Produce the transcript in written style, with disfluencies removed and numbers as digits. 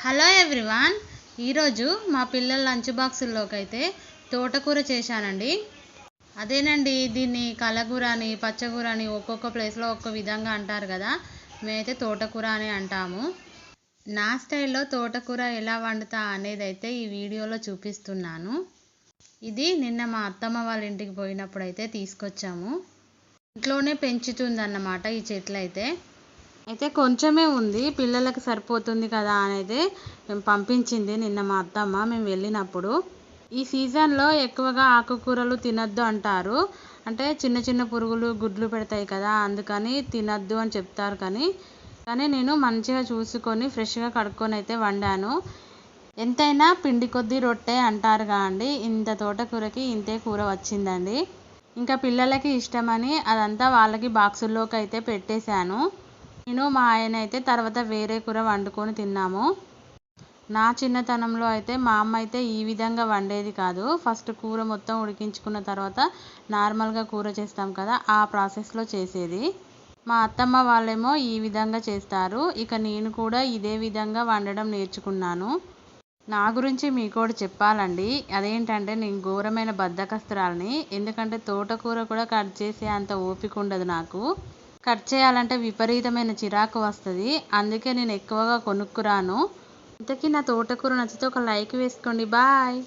Hello everyone, ఈరోజు మా పిల్లల లంచ్ బాక్సుల్లోకి అయితే తోటకూర చేశానండి. అదేనండి, దీన్ని కలగూర అని పచ్చకూర అని ఒక్కొక్క ప్లేస్లో ఒక్కొక్క విధంగా అంటారు కదా. మేమైతే తోటకూర అని అంటాము. నా స్టైల్లో తోటకూర ఎలా వండుతా అనేది అయితే ఈ వీడియోలో చూపిస్తున్నాను. ఇది నిన్న మా అత్తమ్మ వాళ్ళ ఇంటికి పోయినప్పుడు అయితే తీసుకొచ్చాము. ఇంట్లోనే పెంచుతుందన్నమాట ఈ చెట్లు అయితే కొంచెమే ఉంది, పిల్లలకు సరిపోతుంది కదా అనేది పంపించింది నిన్న మా అత్తమ్మ మేము వెళ్ళినప్పుడు. ఈ సీజన్లో ఎక్కువగా ఆకుకూరలు తినద్దు అంటారు. అంటే చిన్న చిన్న పురుగులు గుడ్లు పెడతాయి కదా, అందుకని తినద్దు అని చెప్తారు. కానీ నేను మంచిగా చూసుకొని ఫ్రెష్గా కడుక్కొని అయితే వండాను. ఎంతైనా పిండి కొద్దీ రొట్టె అంటారు కాండి, ఇంత తోటకూరకి ఇంతే కూర వచ్చిందండి. ఇంకా పిల్లలకి ఇష్టమని అదంతా వాళ్ళకి బాక్సుల్లోకి అయితే పెట్టేశాను. నేను మా ఆయన అయితే తర్వాత వేరే కూర వండుకొని తిన్నాము. నా చిన్నతనంలో అయితే మా అమ్మ అయితే ఈ విధంగా వండేది కాదు. ఫస్ట్ కూర మొత్తం ఉడికించుకున్న తర్వాత నార్మల్గా కూర చేస్తాం కదా, ఆ ప్రాసెస్లో చేసేది. మా అత్తమ్మ వాళ్ళేమో ఈ విధంగా చేస్తారు. ఇక నేను కూడా ఇదే విధంగా వండడం నేర్చుకున్నాను. నా గురించి మీకు కూడా చెప్పాలండి. అదేంటంటే నేను ఘోరమైన బద్ధకస్తురాలిని. ఎందుకంటే తోటకూర కూడా కట్ చేసే అంత ఓపిక ఉండదు నాకు. కట్ చేయాలంటే విపరీతమైన చిరాకు వస్తుంది. అందుకే నేను ఎక్కువగా కొనుక్కురాను. ఇంతకీ నా తోటకూర నచ్చితే ఒక లైక్ వేసుకోండి. బాయ్.